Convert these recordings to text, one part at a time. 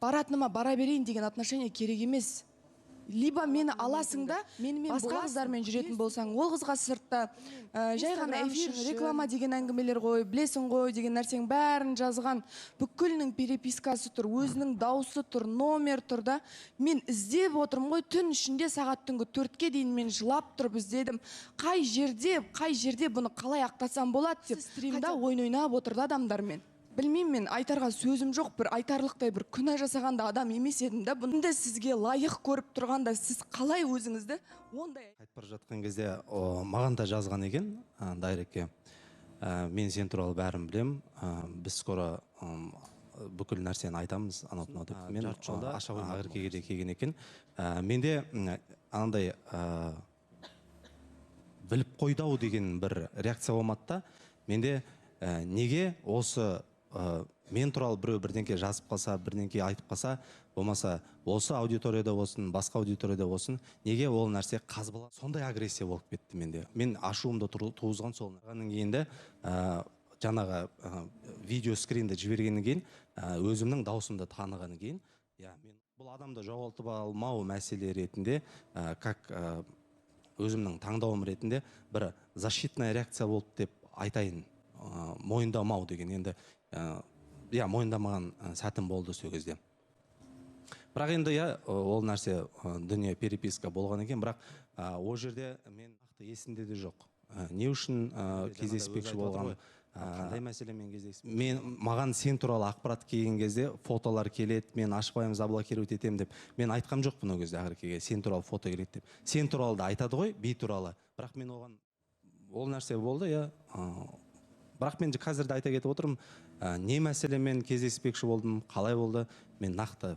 баратыныма бара берейін деген отношение керек емес. Либо мені аласың да, басқа қыздармен жүретін болсаң, ол қызға сыртта жай ғана эфир, реклама деген әңгімелер ғой, білесің ғой деген нәрсең бәрін жазған, бүкілінің перепискасы тұр, өзінің дауысы тұр, номер тұр да. Мен іздеп отырмын ғой, түн ішінде сағат түнгі 4-ке дейін мен жылап тұрып іздедім. Қай жерде бұны қалай ақтасам болады деп, стримда ойнап отырды адамдармен. Білмеймін, мен айтарға сөзім жоқ, бір айтарлықтай бір күнә жасағанда адам емес едім да. Бұнда сізге лайық көріп тұрғанда сіз қалай өзіңізді ондай айтып бара жатқан кезде маған да жазған екен дайрекке. Мен сен туралы бәрін білем, біз скоро бүкіл нәрсені айтамыз, анау деп. Мен аша қойма Ақеркеге де келген екен. Менде анандай біліп қойдау деген бір реакция болмады да. Менде неге осы мен туралы біреу бірдеңке жазып қалса, бірдеңке айтып қалса, болмаса осы аудиторияда болсын, басқа аудиторияда болсын, неге ол нәрсе қазбалады? Сондай агрессия болып кетті менде. Мен ашуымды туғызған сол. Одан кейін де жаңағы видео скринді жібергеннен кейін, өзімнің даусымды танығаннан кейін, мен бұл адамды жоғалтып алмау мәселе ретінде, как өзімнің таңдауым ретінде бір защитная реакция болды деп айтайын. Мойындамау деген енді мойындамаған сәтім болды сол кезде. Бірақ енді ол нәрсе дүние переписка болған екен, бірақ ол жерде мен есімде де жоқ. Не үшін кездеспекші болған, қандай мәселемен кездесіп. Маған сен туралы ақпарат келген кезде фотолар келеді, мен ашпаймын, заблокировать етемін деп. Мен айтқам жоқ бұл кезде Ақеркеге, сен туралы фото келеді деп. Сен туралы да айтады ғой, би туралы. Бірақ мен оған ол нәрсе болды, бірақ мен қазірде айта кетіп отырмын, не мәселемен кездеспекші болдым, қалай болды, мен нақты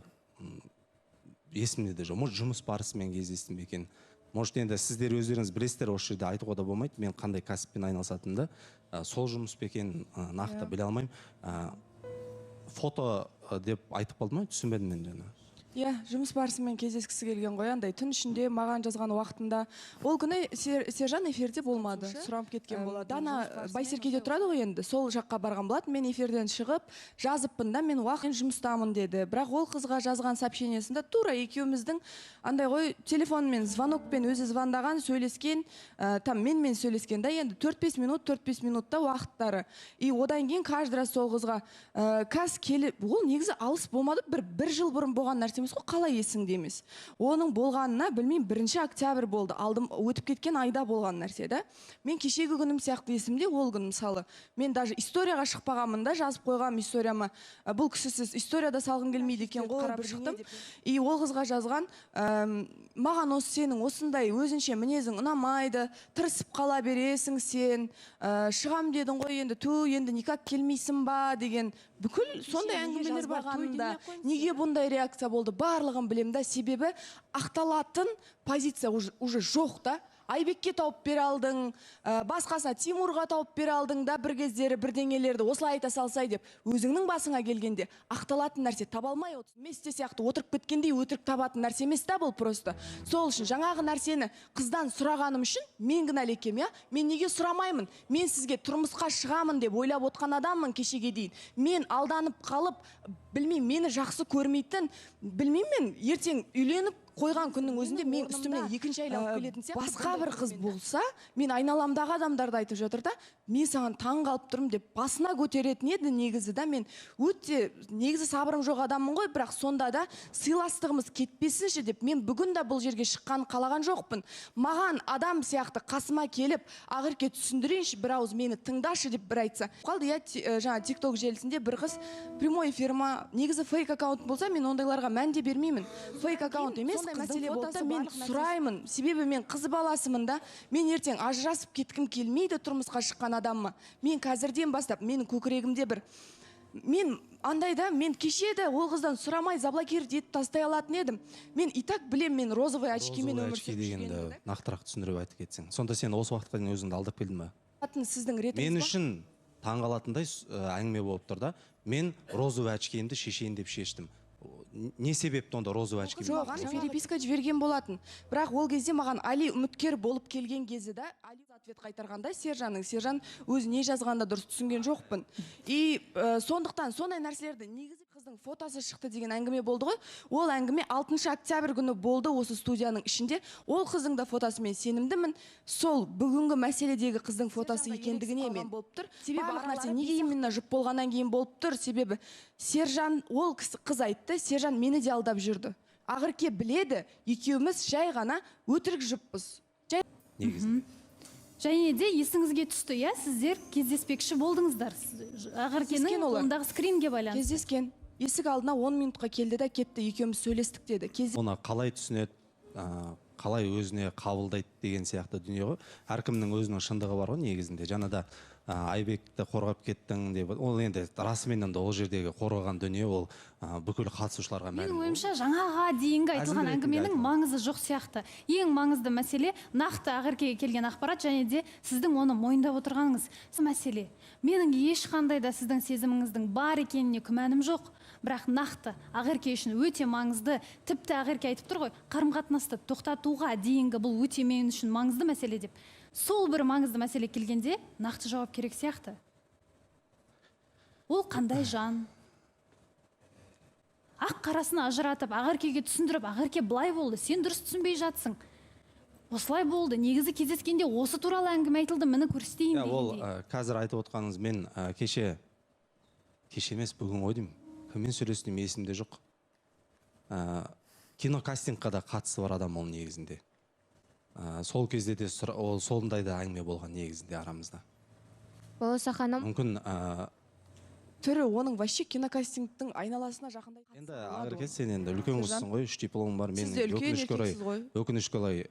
есімде де жоқ. Может, жұмыс барысымен кездестім екен. Может, енді сіздер өздеріңіз білесіздер, осы жерде айтуға да болмайды, мен қандай кәсіппен айналысатынымды, сол жұмыс па екен нақты біле алмаймын. Фото деп айтып қалды ма, түсінбедім мен жаңа. Жұмыс барысымен кездескісі келген ғой, андай түн ішінде маған жазған уақытында. Ол күні Сержан эфирде болмады, сұрап кеткен болады. Дана Байсеркеде тұрады ғой енді, сол жаққа барған болады. Мен эфирден шығып, жазыппын да, мен уақыт жұмыстамын деді. Бірақ ол қызға жазған сообщениесінде тура екеуміздің андай ғой, телефонмен, звонокпен өзі звондаған, сөйлескен, менімен сөйлескен да, енді 4-5 минутта уақыттары. И одан кейін каждый раз сол қызға кәс келіп, ол негізі алыс болмады, бір жыл бұрын болған нәрсе қалай есіңде емес. Оның болғанына білмеймін, 1 октябрь болды. Алдым өтіп кеткен айда болған нәрсе да. Мен кешегі күнім сияқты есімде, ол күн мысалы. Мен даже историяға шықпағанмын да, жазып қойғам историяма. Бұл кісісіз историяда салғым келмейді екен ғой, қарап шықтым. И ол қызға жазған, маған осы сенің осындай өзінше мінезің ұнамайды, тырысып қала бересің сен, шығам дедің ғой, енді никак келмейсің ба деген бүкіл сондай әңгімелер бағанында. Неге бұндай реакция болды? Барлығын білем да, себебі ақталатын позиция уже жоқ да. Айбекке тауып бере алдың, басқасына Тимурға тауып бере алдың да, бір кездері бірдеңелерді осылай айта салсай деп, өзіңнің басыңа келгенде ақталатын нәрсе таба алмай отыр. Месте сияқты отырып кеткендей өтірік табатын нәрсе емес та бұл просто. Сол үшін жаңағы нәрсені қыздан сұрағаным үшін мен кінәлі екем, мен неге сұрамаймын? Мен сізге тұрмысқа шығамын деп ойлап отқан адаммын кешеге дейін. Мен алданып қалып, білмеймін, мені жақсы көрмейтін, білмеймін, мен ертең үйленіп қойған күннің өзінде мен үстімнен екінші айланып келетін сияқты. Басқа бір қыз болса, мен айналамдағы адамдарды айтып жатыр да, мен саған таң қалып тұрмын деп басына көтеретін еді негізі да. Мен өте негізі сабырым жоқ адаммын ғой, бірақ сонда да сыйластығымыз кетпесінші деп мен бүгін де бұл жерге шыққан қалаған жоқпын. Маған адам сияқты қасыма келіп, Ақерке түсіндірейінші, бір ауыз мені тыңдашы деп бір айтса. Қалды жаңа TikTok желісінде бір қыз прямой эфирма, негізі фейк аккаунт болса, мен ондайларға мән де бермеймін. Фейк аккаунт емес, мәселе болды, мен сұраймын, себебі мен қыз баласымын да, мен ертең ажырасып кеткім келмейді тұрмысқа шыққан адамма. Мен қазірден бастап, менің көкірегімде бір, мен андайда, мен кешеді ол қыздан сұрамай заблокировать етіп тастай алатын едім. Мен и так білем, мен розовый очкимен өмір сүріп жүргенімді. Нақтырақ түсіндіріп айтып кетсең. Сонда сен осы уақытқа дейін өзіңді алдап келдің бе? Мен үшін таңғалатындай әңгіме болып тұр да, мен розовый очкиімді шешейін деп шештім. Не себепті онда розовый очки? Жоқ, переписка жіберген болатын. Бірақ ол кезде маған Али үміткер болып келген кезде да, Али ответ қайтарғанда Сержан өзі не жазғанда дұрыс түсінген жоқпын. И сондықтан сондай нәрселерді негізі қыздың фотосы шықты деген әңгіме болды ғой. Ол әңгіме 6 октябрь күні болды осы студияның ішінде. Ол қыздың да фотосы мен сенімдімін. Сол бүгінгі мәселедегі қыздың фотосы екендігіне мен болып тұр. Себебі барлық нәрсе неге именно жұп болғаннан кейін болып тұр. Себебі Сержан, ол қыз айтты, Сержан мені де алдап жүрді. Ақерке біледі, екеуміз жай ғана өтірік жұппыз. Негізінде. Және де есіңізге түсті, иә, сіздер кездеспекші болдыңыздар. Ақеркенің қолындағы скринге байланысты. Кездескен. Есік алдына 10 минутқа келді да кетті, екеуміз сөйлестік деді. Оны қалай түсінеді, қалай өзіне қабылдайды деген сияқты дүние ғой. Әркімнің өзінің шындығы бар ғой негізінде. Жаңада Айбекті қорғап кеттің деп, ол енді расыменен де ол жердегі қорғаған дүние ол бүкіл қатысушыларға мәлім. Менің ойымша жаңаға дейінгі айтылған әңгіменің маңызы жоқ сияқты. Ең маңызды мәселе нақты Ақеркеге келген ақпарат және де сіздің оны мойындап отырғаныңыз. Мәселе. Менің ешқандай да сіздің сезіміңіздің бар екеніне күмәнім жоқ. Бірақ нақты Ақерке үшін өте маңызды. Тіпті Ақерке айтып тұр ғой, қарым-қатынасты тоқтатуға дейінгі бұл өте мен үшін маңызды мәселе деп. Сол бір маңызды мәселе келгенде нақты жауап керек сияқты. Ол қандай жан? Ақ қарасын ажыратып, Ақеркеге түсіндіріп, Ақерке былай болды, сен дұрыс түсінбей жатсың. Осылай болды, негізі кездескенде осы туралы әңгіме айтылды, мені көрсетейін дегендей. Ол қазір айтып отқаныңыз, мен кеше емес бүгін ойдым. Кіммен сөйлестім есімде жоқ. Кинокастингқа да қатысы бар адам ол негізінде. Сол кезде де сондай да әңгіме болған негізінде арамызда. Балауса ханым. Мүмкін түрі оның вообще кинокастингтің айналасына жақындай. Енді Ақерке, сен енді үлкен қызсың ғой, 3 дипломың бар. Мен өкінішке орай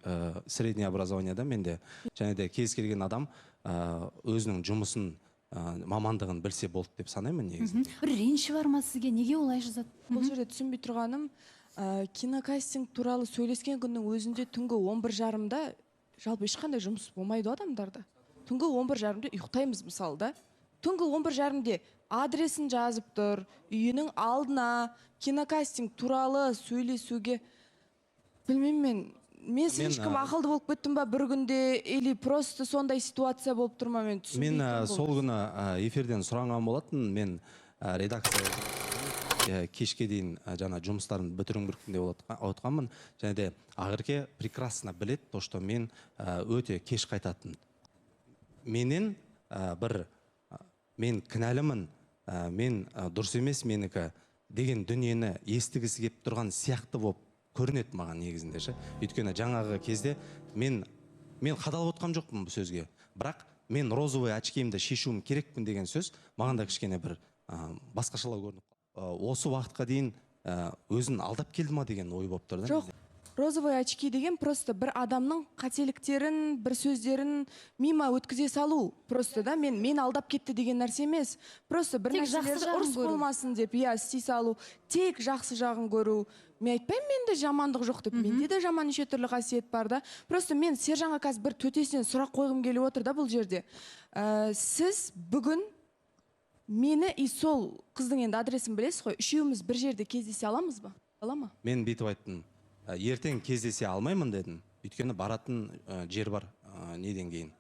средний образованияда менде. Және де кез келген адам өзінің жұмысын, мамандығын білсе болды деп санаймын негізінде. Бір реніші бар ма сізге? Неге олай жазады? Бұл жерде түсінбей тұрғаным, кинокастинг туралы сөйлескен күннің өзінде түнгі 11:30-да жалпы ешқандай жұмыс болмайды адамдарда. Түнгі 11:30-да ұйықтаймыз мысалы да. Түнгі 11:30-де адресін жазып тұр, үйінің алдына кинокастинг туралы сөйлесуге. Білмеймін мен ешкім ақылды болып кеттім ба бір күнде, или просто сондай ситуация болып тұр ма, мен түсінбей тұрмын. Мен сол күні эфирден сұраған болатын, мен редакция кешке дейін жаңа жұмыстарын бітіруім керек деп отқанмын. Және де Ақерке прекрасно білет, то что мен өте кеш қайтатын. Мен кінәлімін, мен дұрыс емес менікі деген дүниені естігісі кеп тұрған сияқты болып көрінеді маған негізінде ше. Өйткені жаңағы кезде мен қадалып отқан жоқпын бұл сөзге. Бірақ мен розовый очкиімді шешуім керекпін деген сөз маған да кішкене бір басқашалау көрініп. Осы уақытқа дейін өзін алдап келді ма деген ой болып тұрды. Жоқ, розовый очки деген просто бір адамның қателіктерін, бір сөздерін мимо өткізе салу. Просто да мен алдап кетті деген нәрсе емес. Просто бір нәрселерді ұрыс болмасын деп, істей салу. Тек жақсы жағын көру. Мен айтпаймын, менде жамандық жоқ деп. Менде де жаман неше түрлі қасиет бар да. Просто мен Сержанға қазір бір төтесінен сұрақ қойғым келіп отыр да бұл жерде. Сіз бүгін мені и сол қыздың енді адресін білесіз ғой, үшеуміз бір жерде кездесе аламыз ба? Ала ма? Мен бүйтіп айттым. Ертең кездесе алмаймын дедім. Өйткені баратын жер бар неден кейін,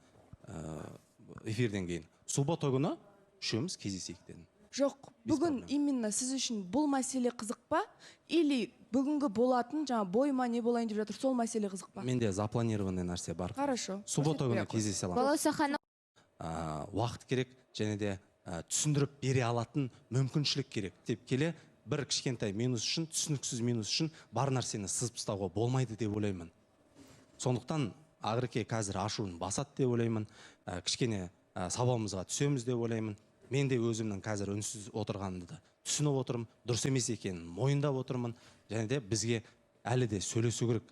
эфирден кейін. Суббота күні үшеуміз кездесейік дедім. Жоқ, бүгін именно сіз үшін бұл мәселе қызық па? Или бүгінгі болатын, жаңа бойма не болайын деп жатыр, сол мәселе қызық па? Менде запланированный нәрсе бар. Хорошо. Суббота күні кездесе аламын. Балауса ханым. Уақыт керек, және де түсіндіріп бере алатын мүмкіншілік керек деп келе, бір кішкентай минус үшін, түсініксіз минус үшін бар нәрсені сызып тастауға болмайды деп ойлаймын. Сондықтан Ақерке қазір ашуын басады деп ойлаймын. Кішкене сабауымызға түсеміз деп ойлаймын. Мен де өзімнің қазір үнсіз отырғанымды түсініп отырмын, дұрыс емес екенін мойындап отырмын. Және де бізге әлі де сөйлесу керек.